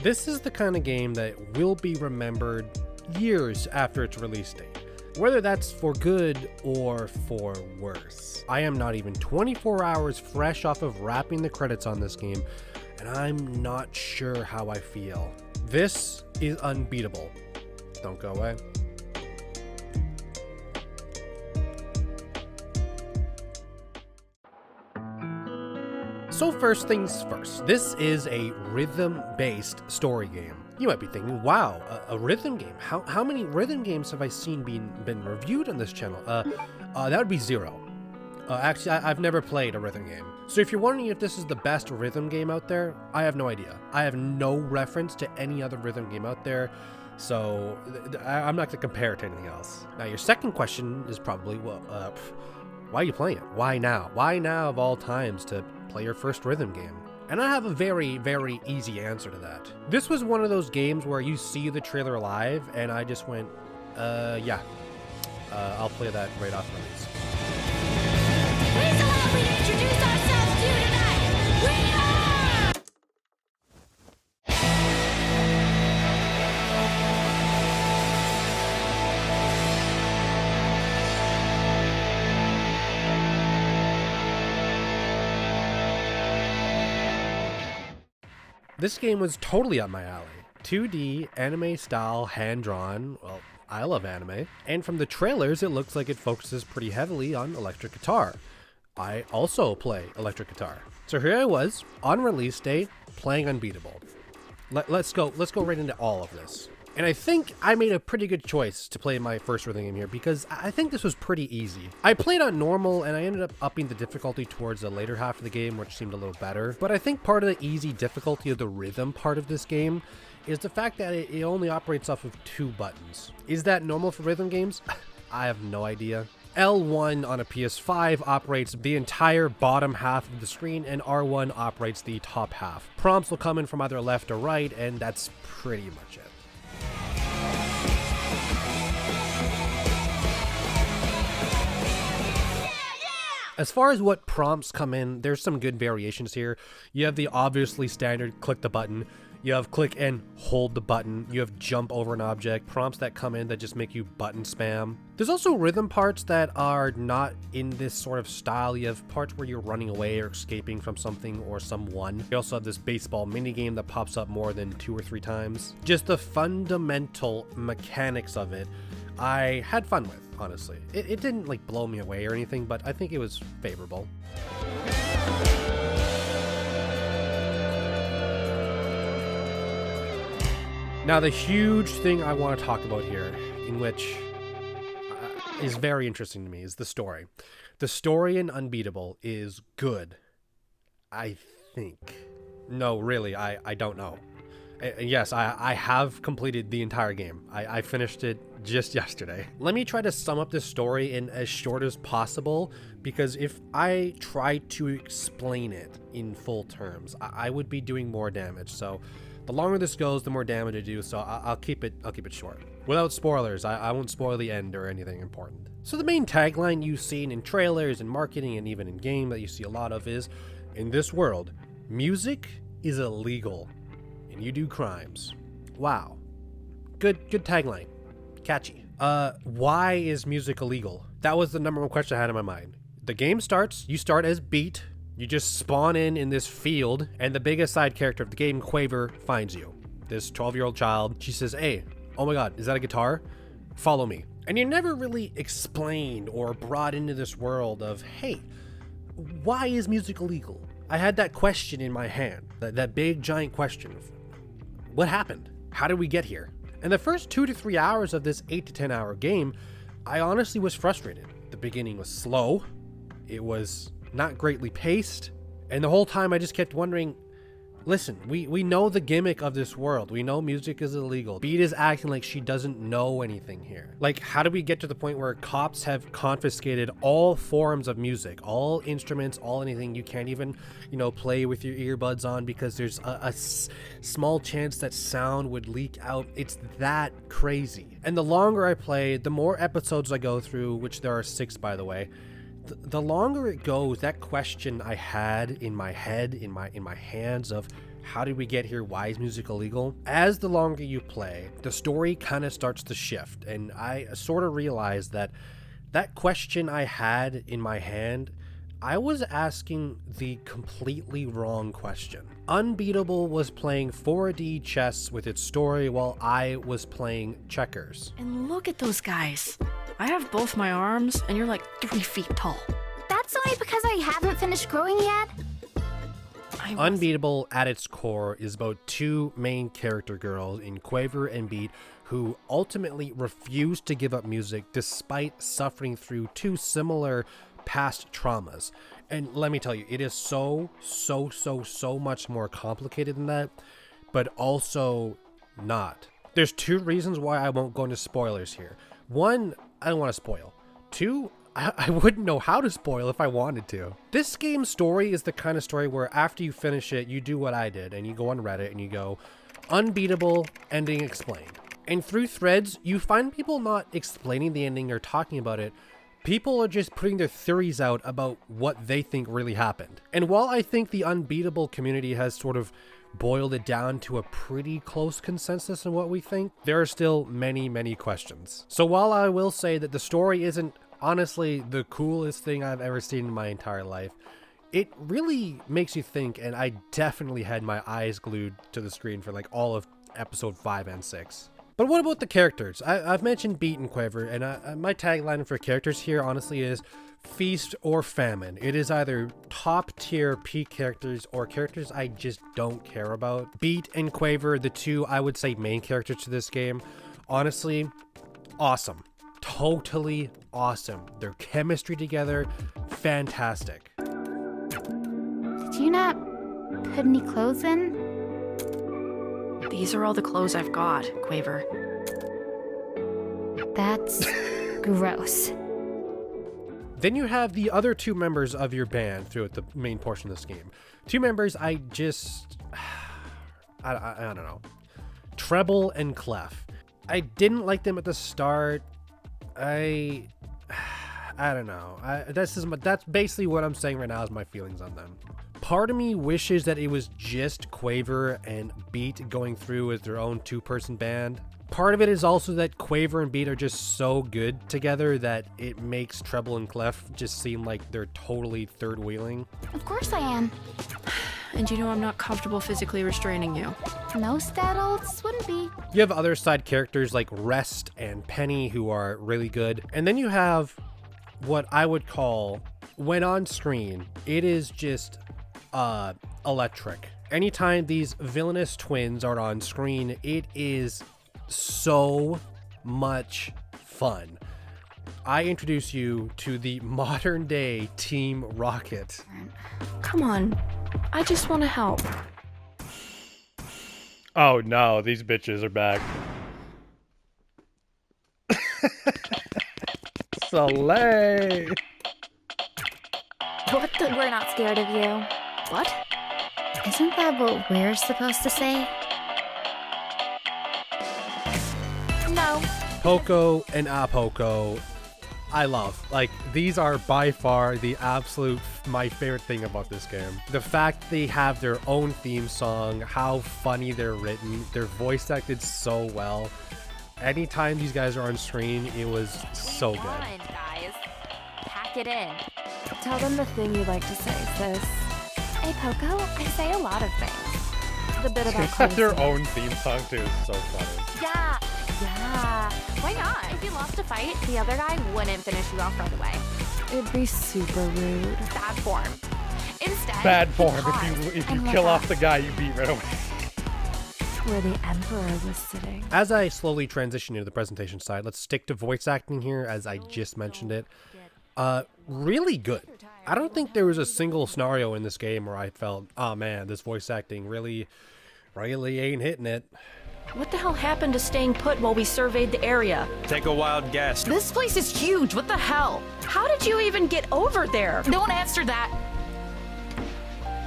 This is the kind of game that will be remembered years after its release date, whether that's for good or for worse. I am not even 24 hours fresh off of wrapping the credits on this game, and I'm not sure how I feel. This is Unbeatable. Don't go away. So first things first, this is a rhythm-based story game. You might be thinking, wow, a rhythm game. How many rhythm games have I seen been reviewed on this channel? That would be 0. Actually, I've never played a rhythm game. So if you're wondering if this is the best rhythm game out there, I have no idea. I have no reference to any other rhythm game out there, so I'm not going to compare it to anything else. Now, your second question is probably, well, why are you playing it? Why now? Why now of all times to play your first rhythm game? And I have a very, very easy answer to that. This was one of those games where you see the trailer live, and I just went, yeah, I'll play that right off release. Please allow me to introduce ourselves to you tonight. We are... This game was totally up my alley. 2D, anime style, hand-drawn, well, I love anime. And from the trailers, it looks like it focuses pretty heavily on electric guitar. I also play electric guitar. So here I was, on release date, playing Unbeatable. Let's go right into all of this. And I think I made a pretty good choice to play my first rhythm game here because I think this was pretty easy. I played on normal and I ended up upping the difficulty towards the later half of the game, which seemed a little better. But I think part of the easy difficulty of the rhythm part of this game is the fact that it only operates off of 2 buttons. Is that normal for rhythm games? I have no idea. L1 on a PS5 operates the entire bottom half of the screen, and R1 operates the top half. Prompts will come in from either left or right, and that's pretty much it. As far as what prompts come in, there's some good variations here. You have the obviously standard click the button. You have click and hold the button. You have jump over an object. Prompts that come in that just make you button spam. There's also rhythm parts that are not in this sort of style. You have parts where you're running away or escaping from something or someone. You also have this baseball minigame that pops up more than 2 or 3 times. Just the fundamental mechanics of it, I had fun with, honestly. It didn't like blow me away or anything, but I think it was favorable. Now, the huge thing I want to talk about here, in which is very interesting to me, is the story. The story in Unbeatable is good, I think. No, really, I don't know. Yes, I have completed the entire game. I finished it just yesterday. Let me try to sum up this story in as short as possible, because if I try to explain it in full terms, I would be doing more damage. So the longer this goes, the more damage I do, so I'll keep it short. Without spoilers, I won't spoil the end or anything important. So the main tagline you've seen in trailers and marketing and even in game that you see a lot of is, in this world, music is illegal and you do crimes. Wow. Good tagline. Catchy. Why is music illegal? That was the number 1 question I had in my mind. The game starts, you start as Beat. You just spawn in this field, and the biggest side character of the game, Quaver, finds you. This 12-year-old child. She says, hey, oh my god, is that a guitar? Follow me. And you're never really explained or brought into this world of, hey, why is music illegal? I had that question in my hand, that big giant question of, what happened? How did we get here? And the first 2 to 3 hours of this 8 to 10 hour game, I honestly was frustrated. The beginning was slow. It was not greatly paced, and the whole time I just kept wondering, listen, we know the gimmick of this world. We know music is illegal. Beat is acting like she doesn't know anything here. Like, how do we get to the point where cops have confiscated all forms of music, all instruments, all anything? You can't even, play with your earbuds on because there's a small chance that sound would leak out. It's that crazy. And the longer I play, the more episodes I go through, which there are 6 by the way, the longer it goes, that question I had in my head, in my hands of how did we get here? Why is music illegal? As the longer you play, the story kind of starts to shift, and I sort of realized that that question I had in my hand, I was asking the completely wrong question. Unbeatable was playing 4D chess with its story while I was playing checkers. And look at those guys. I have both my arms, and you're like 3 feet tall. That's only because I haven't finished growing yet. Unbeatable at its core is about two main character girls in Quaver and Beat who ultimately refuse to give up music despite suffering through two similar past traumas. And let me tell you, it is so much more complicated than that, but also not. There's two reasons why I won't go into spoilers here. One, I don't want to spoil. Two, I wouldn't know how to spoil if I wanted to. This game's story is the kind of story where after you finish it, you do what I did and you go on Reddit and you go, Unbeatable, ending explained. And through threads, you find people not explaining the ending or talking about it. People are just putting their theories out about what they think really happened. And while I think the Unbeatable community has sort of boiled it down to a pretty close consensus on what we think, there are still many questions. So while I will say that the story isn't honestly the coolest thing I've ever seen in my entire life, it really makes you think, and I definitely had my eyes glued to the screen for like all of episode 5 and 6. But what about the characters? I've mentioned Beat and Quaver, and my tagline for characters here honestly is feast or famine. It is either top tier peak characters or characters I just don't care about. Beat and Quaver, the two I would say main characters to this game, honestly, awesome. Totally awesome. Their chemistry together, fantastic. Did you not put any clothes in? These are all the clothes I've got, Quaver. That's gross. Then you have the other two members of your band throughout the main portion of this game. Two members I just... I don't know. Treble and Clef. I didn't like them at the start. I don't know. That's basically what I'm saying right now is my feelings on them. Part of me wishes that it was just Quaver and Beat going through as their own two-person band. Part of it is also that Quaver and Beat are just so good together that it makes Treble and Clef just seem like they're totally third-wheeling. Of course I am. And you know I'm not comfortable physically restraining you. Most adults wouldn't be. You have other side characters like Rest and Penny who are really good. And then you have what I would call, when on screen, it is just electric. Anytime these villainous twins are on screen, it is so much fun. I introduce you to the modern day Team Rocket. Come on. I just want to help. Oh no, these bitches are back. Soleil! What the? We're not scared of you. What? Isn't that what we're supposed to say? No. Poco and Apoco, I love. Like, these are by far the absolute my favorite thing about this game. The fact they have their own theme song, how funny they're written, they're voice acted so well. Anytime these guys are on screen, it was so good. Come on, guys. Pack it in. Tell them the thing you like to say, sis. Hey, Poco, I say a lot of things. The bit about Have their clothes. own theme song too is so funny. Yeah. Why not? If you lost a fight, the other guy wouldn't finish you off right away. It'd be super rude. Bad form. Instead, Bad you form. pause If you and kill look off up. the guy you beat right away. Where the Emperor was sitting. As I slowly transition into the presentation side, let's stick to voice acting here as I just mentioned it. Really good. I don't think there was a single scenario in this game where I felt, oh man, this voice acting really ain't hitting it. What the hell happened to staying put while we surveyed the area? Take a wild guess. This place is huge. What the hell? How did you even get over there? Don't answer that.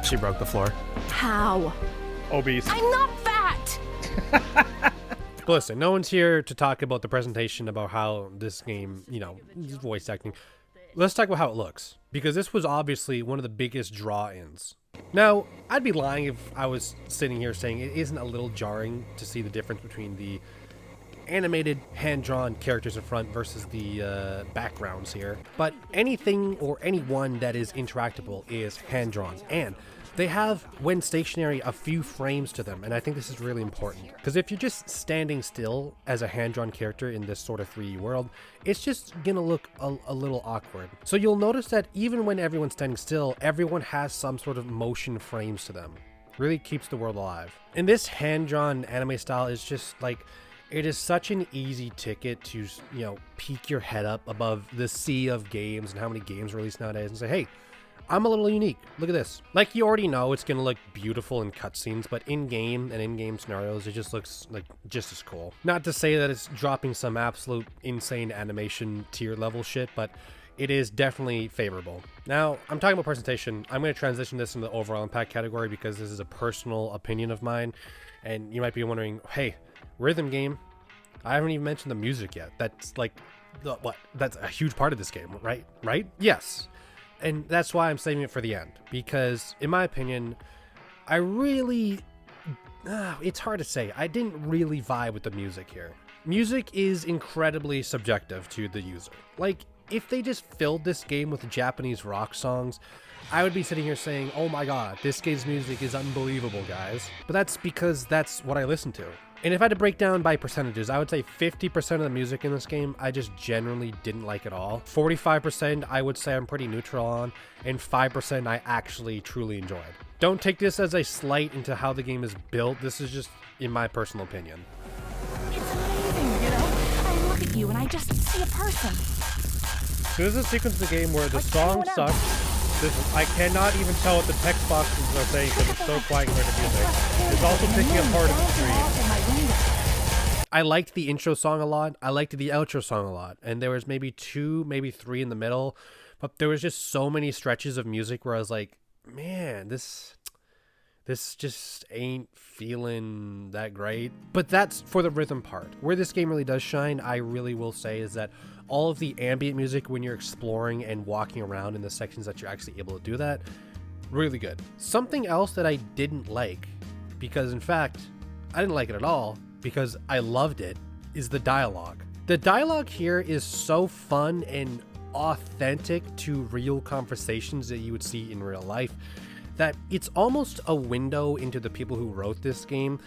She broke the floor. How? Obese. I'm not fat. But listen, no one's here to talk about the presentation about how this game, is voice acting. let's talk about how it looks, because this was obviously one of the biggest draw-ins. Now, I'd be lying if I was sitting here saying it isn't a little jarring to see the difference between the animated, hand-drawn characters in front versus the backgrounds here. But anything or anyone that is interactable is hand-drawn, and they have, when stationary, a few frames to them, and I think this is really important. Because if you're just standing still as a hand-drawn character in this sort of 3D world, it's just gonna look a little awkward. So you'll notice that even when everyone's standing still, everyone has some sort of motion frames to them. Really keeps the world alive. And this hand-drawn anime style is just like, it is such an easy ticket to, you know, peek your head up above the sea of games and how many games are released nowadays and say, hey, I'm a little unique. Look at this. Like, you already know it's gonna look beautiful in cutscenes, but in-game and in-game scenarios, it just looks like just as cool. Not to say that it's dropping some absolute insane animation tier level shit, but it is definitely favorable. Now, I'm talking about presentation. I'm gonna transition this into the overall impact category because this is a personal opinion of mine, and you might be wondering, hey, rhythm game, I haven't even mentioned the music yet. That's like, that's a huge part of this game, right? Yes. And that's why I'm saving it for the end, because in my opinion, I really, it's hard to say. I didn't really vibe with the music here. Music is incredibly subjective to the user. Like, if they just filled this game with Japanese rock songs, I would be sitting here saying, oh my god, this game's music is unbelievable, guys. But that's because that's what I listen to. And if I had to break down by percentages, I would say 50% of the music in this game I just generally didn't like at all. 45% I would say I'm pretty neutral on, and 5% I actually truly enjoyed. Don't take this as a slight into how the game is built. This is just in my personal opinion. It's amazing, you know? I look at you and I just see a person. So this is a sequence of the game where the song sucks. I cannot even tell what the text boxes are saying because it's so quiet compared to music. It's also picking up part of the screen. I liked the intro song a lot. I liked the outro song a lot. And there was maybe 2, maybe 3 in the middle. But there was just so many stretches of music where I was like, man, this just ain't feeling that great. But that's for the rhythm part. Where this game really does shine, I really will say, is that all of the ambient music when you're exploring and walking around in the sections that you're actually able to do that, really good. Something else that I didn't like, because in fact, I didn't like it at all, because I loved it, is the dialogue. The dialogue here is so fun and authentic to real conversations that you would see in real life, that it's almost a window into the people who wrote this game,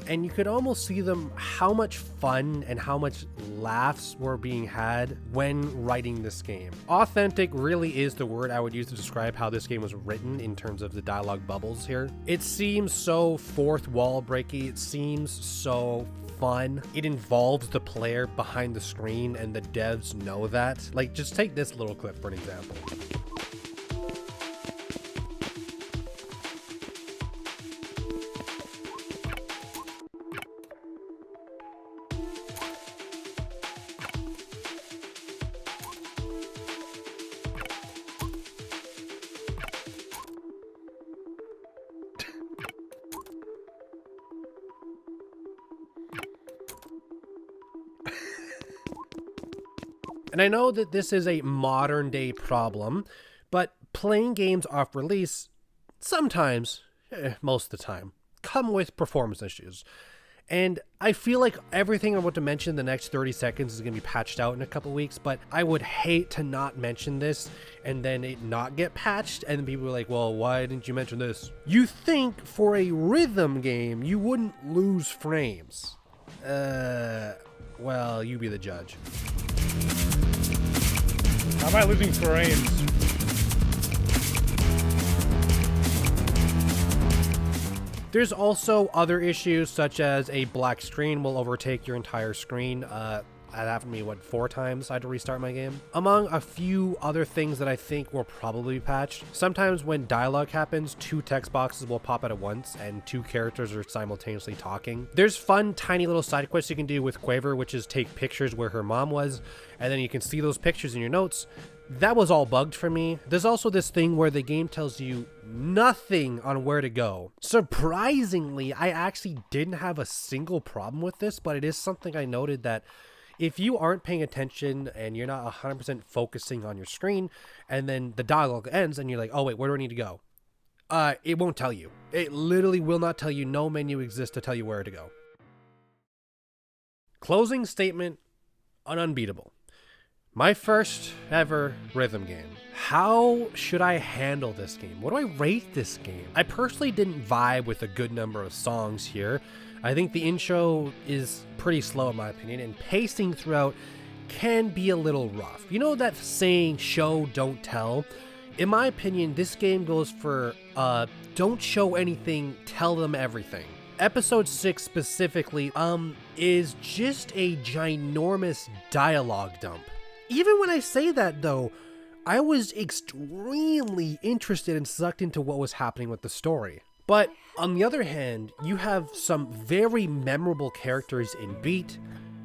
and you could almost see them how much fun and how much laughs were being had when writing this game. Authentic really is the word I would use to describe how this game was written in terms of the dialogue bubbles here. It seems so fourth wall breaky, it seems so fun. It involves the player behind the screen, and the devs know that. Like, just take this little clip for an example. And I know that this is a modern day problem, but playing games off release sometimes, most of the time, come with performance issues. And I feel like everything I'm about to mention in the next 30 seconds is going to be patched out in a couple weeks, but I would hate to not mention this and then it not get patched, and people are like, well, why didn't you mention this? You think for a rhythm game you wouldn't lose frames. Well, you be the judge. How am I losing frames? There's also other issues, such as a black screen will overtake your entire screen. That happened to me, 4 times I had to restart my game. Among a few other things that I think will probably be patched, sometimes when dialogue happens, 2 text boxes will pop out at once and 2 characters are simultaneously talking. There's fun, tiny little side quests you can do with Quaver, which is take pictures where her mom was, and then you can see those pictures in your notes. That was all bugged for me. There's also this thing where the game tells you nothing on where to go. Surprisingly, I actually didn't have a single problem with this, but it is something I noted that If you aren't paying attention and you're not 100% focusing on your screen, and then the dialogue ends and you're like, oh wait, where do I need to go? It won't tell you. It literally will not tell you. No menu exists to tell you where to go. Closing statement on Unbeatable. My first ever rhythm game. How should I handle this game? What do I rate this game? I personally didn't vibe with a good number of songs here. I think the intro is pretty slow in my opinion, and pacing throughout can be a little rough. You know that saying, show, don't tell? In my opinion, this game goes for don't show anything, tell them everything. Episode 6 specifically is just a ginormous dialogue dump. Even when I say that though, I was extremely interested and sucked into what was happening with the story. But on the other hand, you have some very memorable characters in Beat,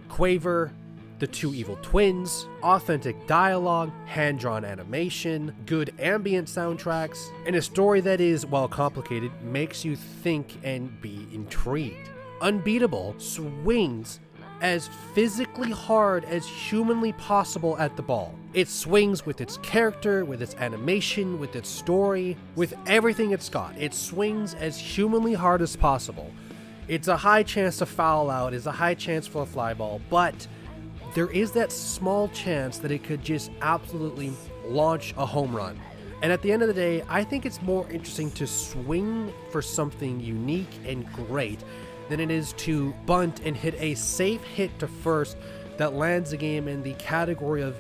Quaver, the two evil twins, authentic dialogue, hand-drawn animation, good ambient soundtracks, and a story that is, while complicated, makes you think and be intrigued. Unbeatable swings as physically hard as humanly possible at the ball. It swings with its character, with its animation, with its story, with everything it's got. It swings as humanly hard as possible. It's a high chance to foul out, it's a high chance for a fly ball, but there is that small chance that it could just absolutely launch a home run. And at the end of the day, I think it's more interesting to swing for something unique and great than it is to bunt and hit a safe hit to first that lands the game in the category of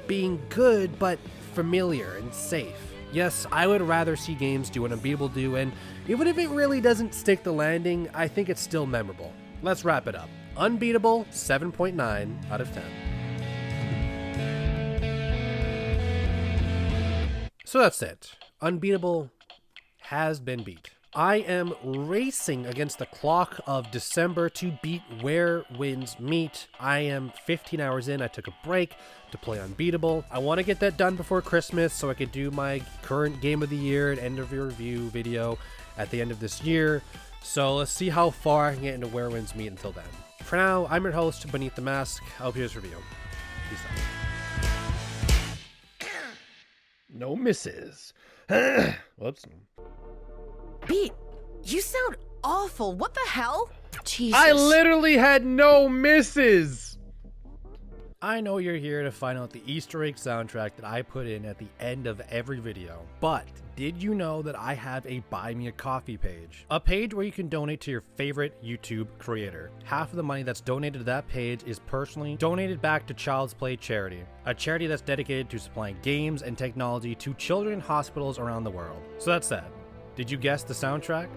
being good but familiar and safe. Yes, I would rather see games do what Unbeatable do, and even if it really doesn't stick the landing, I think it's still memorable. Let's wrap it up. Unbeatable, 7.9 out of 10. So that's it. Unbeatable has been beat. I am racing against the clock of December to beat Where Winds Meet. I am 15 hours in. I took a break to play Unbeatable. I want to get that done before Christmas so I could do my current game of the year and end of year review video at the end of this year. So let's see how far I can get into Where Winds Meet until then. For now, I'm your host, Beneath the Mask. I hope you guys review. Peace out. No misses. Whoops. Beat, you sound awful. What the hell? Jesus. I literally had no misses. I know you're here to find out the Easter egg soundtrack that I put in at the end of every video, but did you know that I have a Buy Me a Coffee page? A page where you can donate to your favorite YouTube creator. Half of the money that's donated to that page is personally donated back to Child's Play Charity, a charity that's dedicated to supplying games and technology to children in hospitals around the world. So that's that. Did you guess the soundtrack?